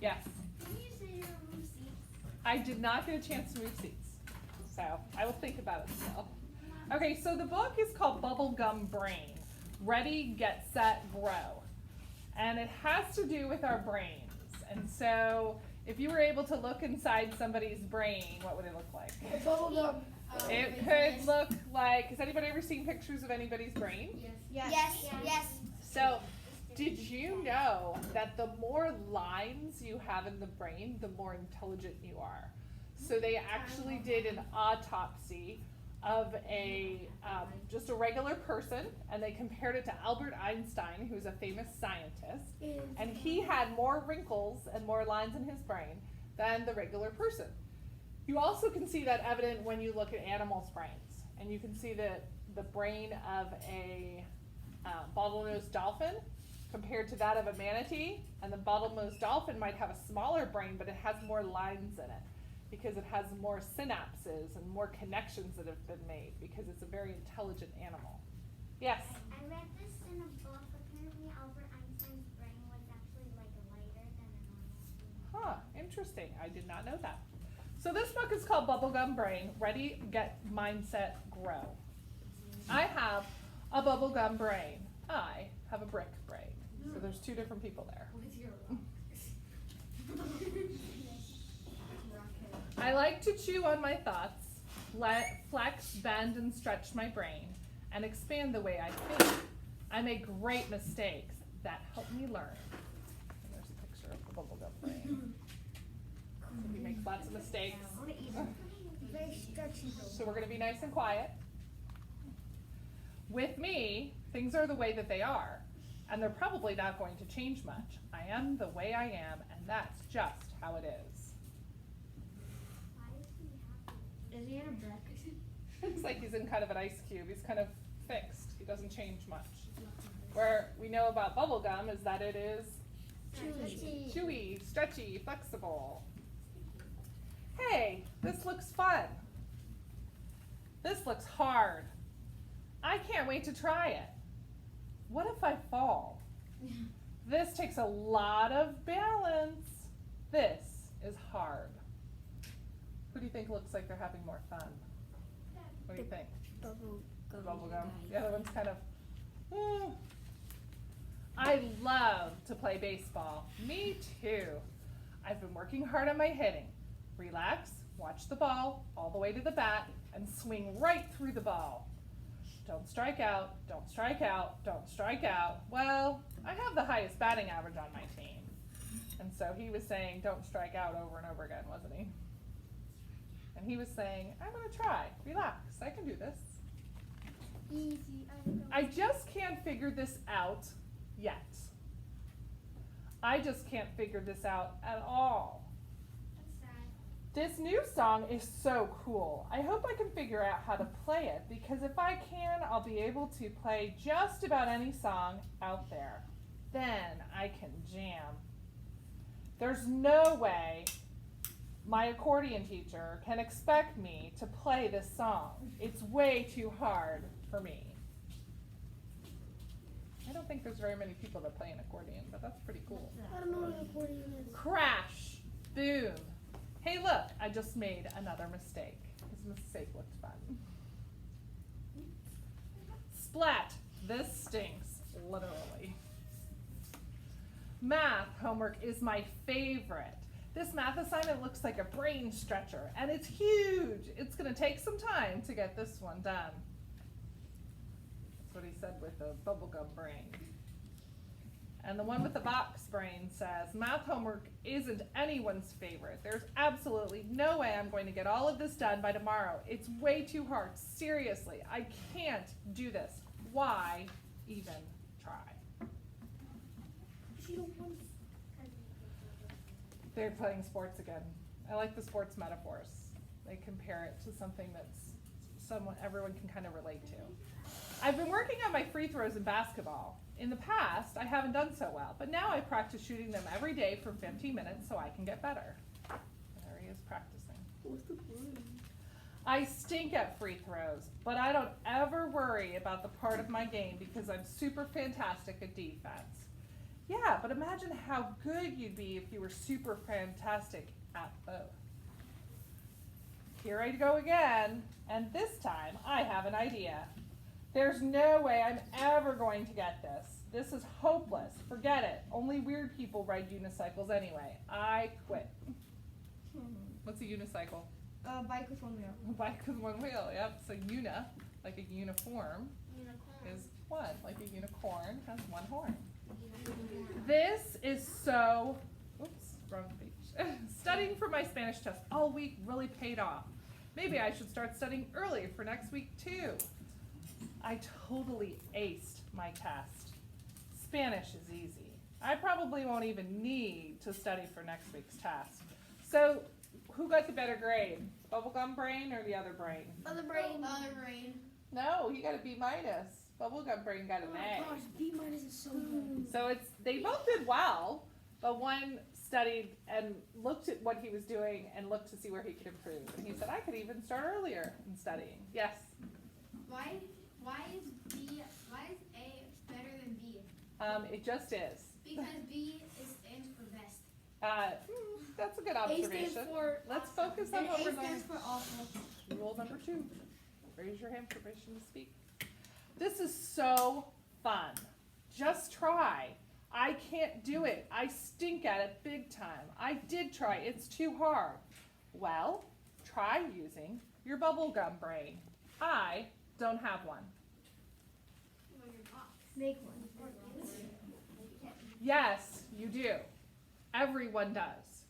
Yes. Can you say your move seats? I did not get a chance to move seats, so I will think about it still. Okay, so the book is called Bubblegum Brain, Ready, Get, Set, Grow. And it has to do with our brains. And so if you were able to look inside somebody's brain, what would it look like? Bubblegum. It could look like, has anybody ever seen pictures of anybody's brain? Yes. So, did you know that the more lines you have in the brain, the more intelligent you are? So they actually did an autopsy of just a regular person, and they compared it to Albert Einstein, who's a famous scientist, and he had more wrinkles and more lines in his brain than the regular person. You also can see that evident when you look at animals' brains, and you can see that the brain of a bottlenose dolphin compared to that of a manatee, and the bottlenose dolphin might have a smaller brain, but it has more lines in it because it has more synapses and more connections that have been made because it's a very intelligent animal. Yes? I read this in a book. Apparently Albert Einstein's brain was actually like lighter than a normal human. Huh, interesting. I did not know that. So this book is called Bubblegum Brain, Ready, Get, Mindset, Grow. I have a bubblegum brain. I have a brick brain. So there's two different people there. What's your I like to chew on my thoughts, flex, bend, and stretch my brain, and expand the way I think. I make great mistakes that help me learn. And there's a picture of the bubblegum brain. So he makes lots of mistakes. Very stretchy though. So we're going to be nice and quiet. With me, things are the way that they are, and they're probably not going to change much. I am the way I am, and that's just how it is. Why is he happy? Is he in a brick? Looks like he's in kind of an ice cube. He's kind of fixed. He doesn't change much. Where we know about bubblegum is that it is chewy, stretchy, flexible. Hey, this looks fun. This looks hard. I can't wait to try it. What if I fall? This takes a lot of balance. This is hard. Who do you think looks like they're having more fun? What do you think? Bubblegum. The other one's kind of, I love to play baseball. Me too. I've been working hard on my hitting. Relax, watch the ball all the way to the bat, and swing right through the ball. Don't strike out, don't strike out, don't strike out. Well, I have the highest batting average on my team. And so he was saying, don't strike out over and over again, wasn't he? And he was saying, I'm gonna try, relax, I can do this. Easy. I just can't figure this out yet. I just can't figure this out at all. That's sad. This new song is so cool. I hope I can figure out how to play it, because if I can, I'll be able to play just about any song out there. Then I can jam. There's no way my accordion teacher can expect me to play this song. It's way too hard for me. I don't think there's very many people that play an accordion, but that's pretty cool. I don't know what an accordion is. Crash, boom. Hey look, I just made another mistake. His mistake looked fun. Splat, this stinks, literally. Math homework is my favorite. This math assignment looks like a brain stretcher, and it's huge. It's gonna take some time to get this one done. That's what he said with the bubblegum brain. And the one with the box brain says, math homework isn't anyone's favorite. There's absolutely no way I'm going to get all of this done by tomorrow. It's way too hard. Seriously, I can't do this. Why even try? They're playing sports again. I like the sports metaphors. They compare it to something that's everyone can kind of relate to. I've been working on my free throws in basketball. In the past, I haven't done so well, but now I practice shooting them every day for 15 minutes so I can get better. There he is practicing. What's the point? I stink at free throws, but I don't ever worry about the part of my game because I'm super fantastic at defense. Yeah, but imagine how good you'd be if you were super fantastic at both. Here I go again, and this time I have an idea. There's no way I'm ever going to get this. This is hopeless. Forget it. Only weird people ride unicycles anyway. I quit. What's a unicycle? Bike with one wheel. A bike with one wheel, yep. So una, like a uniform, Unicorn. is one. Like a unicorn has one horn. This is so, oops, wrong page. Studying for my Spanish test all week really paid off. Maybe I should start studying early for next week too. I totally aced my test. Spanish is easy. I probably won't even need to study for next week's test. So, who got the better grade? Bubblegum brain or the other brain? Other brain. Other brain. No, he got a B minus. Bubblegum brain got an Oh my A. gosh, B minus is so good. So they both did well, but one studied and looked at what he was doing and looked to see where he could improve. And he said, I could even start earlier in studying. Yes. Why is A better than B? It just is. Because B stands for best. That's a good A observation. stands for Let's focus on and what A we're stands learning. for awful. Rule number 2. Raise your hand for permission to speak. This is so fun. Just try. I can't do it. I stink at it big time. I did try. It's too hard. Well, try using your bubblegum brain. I don't have one. Make one. Yes, you do. Everyone does.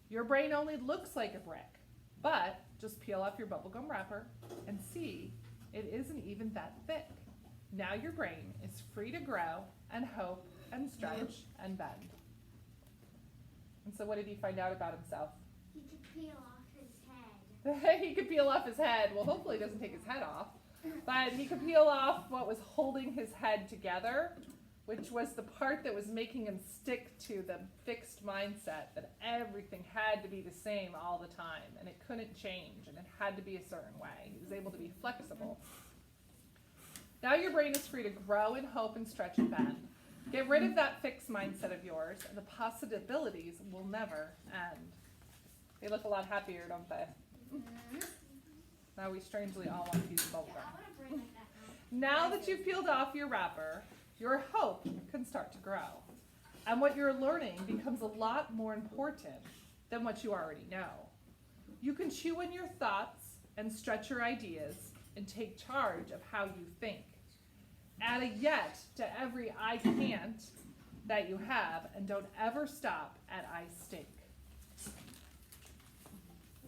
Your brain only looks like a brick, but just peel off your bubblegum wrapper and see it isn't even that thick. Now your brain is free to grow and hope and stretch and bend. And so what did he find out about himself? He could peel off his head. He could peel off his head. Well, hopefully he doesn't take his head off. But he could peel off what was holding his head together, which was the part that was making him stick to the fixed mindset that everything had to be the same all the time, and it couldn't change, and it had to be a certain way. He was able to be flexible. Now your brain is free to grow and hope and stretch and bend. Get rid of that fixed mindset of yours, and the possibilities will never end. They look a lot happier, don't they? Now we strangely all want a piece of bubble I gum. want a brain like that now. Now that you've peeled off your wrapper, your hope can start to grow. And what you're learning becomes a lot more important than what you already know. You can chew on your thoughts and stretch your ideas and take charge of how you think. Add a yet to every I can't that you have, and don't ever stop at I stink.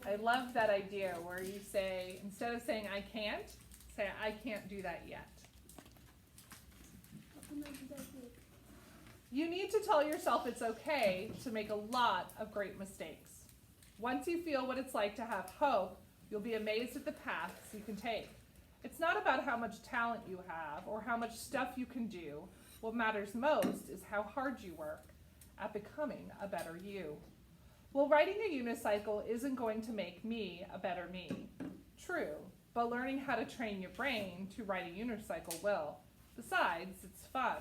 I love that idea where you say, instead of saying I can't, say I can't do that yet. You need to tell yourself it's okay to make a lot of great mistakes. Once you feel what it's like to have hope, you'll be amazed at the paths you can take. It's not about how much talent you have or how much stuff you can do. What matters most is how hard you work at becoming a better you. Well, riding a unicycle isn't going to make me a better me. True, but learning how to train your brain to ride a unicycle will. Besides, it's fun.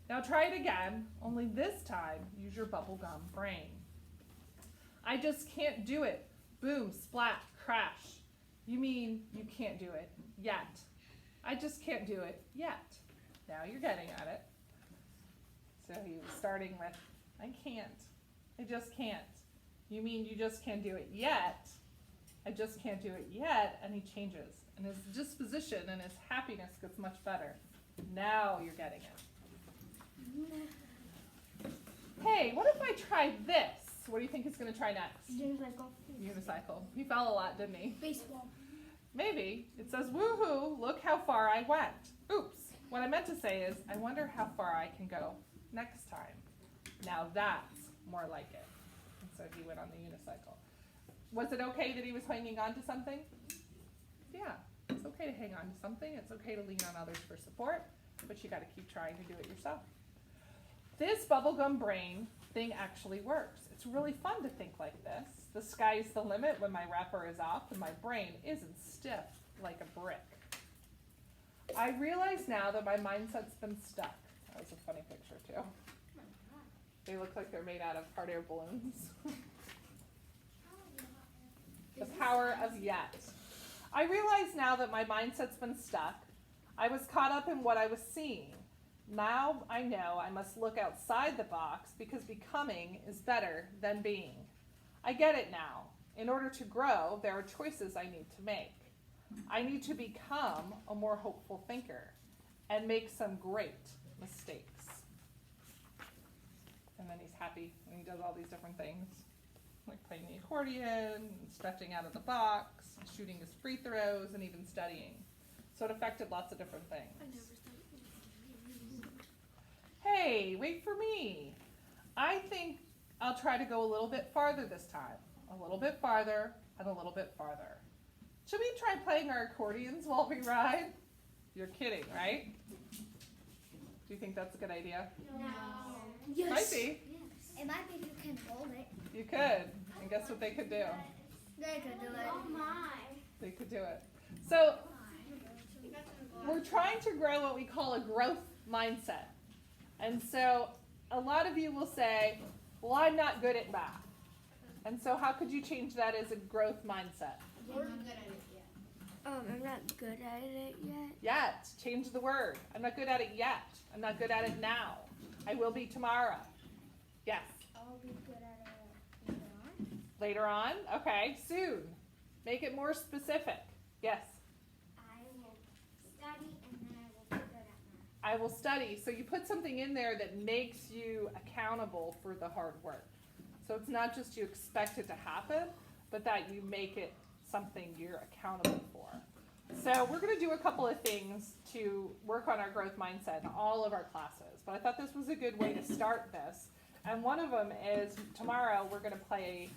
Now try it again, only this time use your bubblegum brain. I just can't do it. Boom, splat, crash. You mean you can't do it yet. I just can't do it yet. Now you're getting at it. So he was starting with, I can't. I just can't. You mean you just can't do it yet? I just can't do it yet. And he changes. And his disposition and his happiness gets much better. Now you're getting it. Hey, what if I try this? What do you think he's going to try next? Unicycle. Unicycle. He fell a lot, didn't he? Baseball. Maybe. It says, woohoo, look how far I went. Oops. What I meant to say is, I wonder how far I can go next time. Now that's more like it. And so he went on the unicycle. Was it okay that he was hanging on to something? Yeah. It's okay to hang on to something. It's okay to lean on others for support, but you got to keep trying to do it yourself. This bubblegum brain thing actually works. It's really fun to think like this. The sky's the limit when my wrapper is off and my brain isn't stiff like a brick. I realize now that my mindset's been stuck. That was a funny picture too. They look like they're made out of hot air balloons. The power of yet. I realize now that my mindset's been stuck. I was caught up in what I was seeing. Now I know I must look outside the box because becoming is better than being. I get it now. In order to grow, there are choices I need to make. I need to become a more hopeful thinker and make some great mistakes. And then he's happy when he does all these different things, like playing the accordion, stretching out of the box, shooting his free throws, and even studying. So it affected lots of different things. Hey, wait for me. I think I'll try to go a little bit farther this time. A little bit farther and a little bit farther. Should we try playing our accordions while we ride? You're kidding, right? Do you think that's a good idea? No. Yes. Might be. It might be if you can hold it. You could. And guess what they could do? They could do it. Oh my. They could do it. So we're trying to grow what we call a growth mindset. And so a lot of you will say, well, I'm not good at math. And so how could you change that as a growth mindset? I'm not good at it yet. I'm not good at it yet. Yet. Change the word. I'm not good at it yet. I'm not good at it now. I will be tomorrow. Yes. I'll be good at it later on. Later on? Okay. Soon. Make it more specific. Yes. I will study and then I will be good at math. I will study. So you put something in there that makes you accountable for the hard work. So it's not just you expect it to happen, but that you make it something you're accountable for. So we're going to do a couple of things to work on our growth mindset in all of our classes. But I thought this was a good way to start this. And one of them is tomorrow we're going to play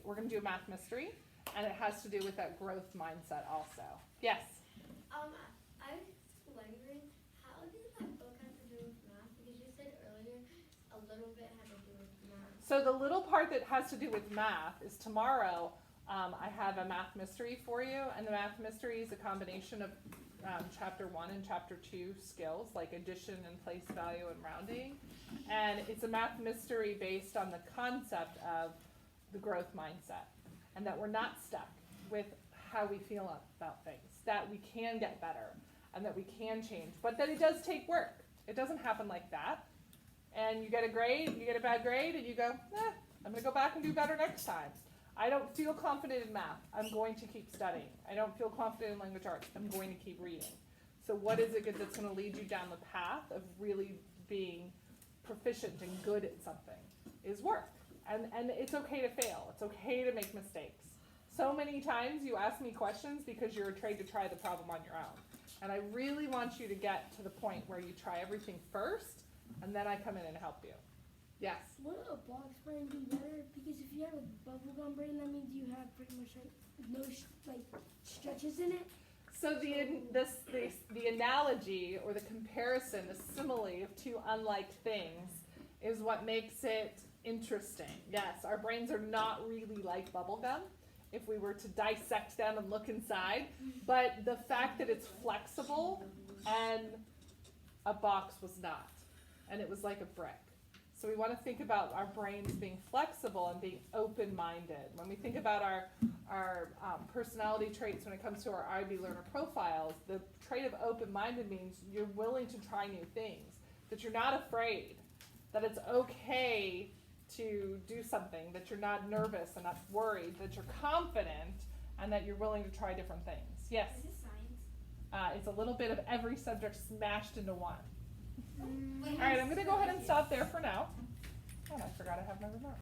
we're going to do a math mystery, and it has to do with that growth mindset also. Yes? I was wondering, how does that book have to do with math? Because you said earlier a little bit had to do with math. So the little part that has to do with math is tomorrow. I have a math mystery for you, and the math mystery is a combination of chapter 1 and chapter 2 skills, like addition and place value and rounding. And it's a math mystery based on the concept of the growth mindset, and that we're not stuck with how we feel about things, that we can get better, and that we can change, but that it does take work. It doesn't happen like that. And you get a grade, you get a bad grade, and you go, I'm going to go back and do better next time. I don't feel confident in math. I'm going to keep studying. I don't feel confident in language arts. I'm going to keep reading. So what is it that's going to lead you down the path of really being proficient and good at something is work. And it's okay to fail. It's okay to make mistakes. So many times you ask me questions because you're afraid to try the problem on your own. And I really want you to get to the point where you try everything first, and then I come in and help you. Yes? Would a box brain be better? Because if you have a bubblegum brain, that means you have pretty much no stretches in it. So the analogy or the comparison, the simile of two unlike things is what makes it interesting. Yes, our brains are not really like bubblegum if we were to dissect them and look inside, but the fact that it's flexible and a box was not, and it was like a brick. So we want to think about our brains being flexible and being open-minded. When we think about our personality traits when it comes to our IB learner profiles, the trait of open-minded means you're willing to try new things, that you're not afraid, that it's okay to do something, that you're not nervous and not worried, that you're confident, and that you're willing to try different things. Yes? Is this science? It's a little bit of every subject smashed into one. Wait, All right, I'm going to go ahead and stop there for now. Oh, I forgot I have my remarks.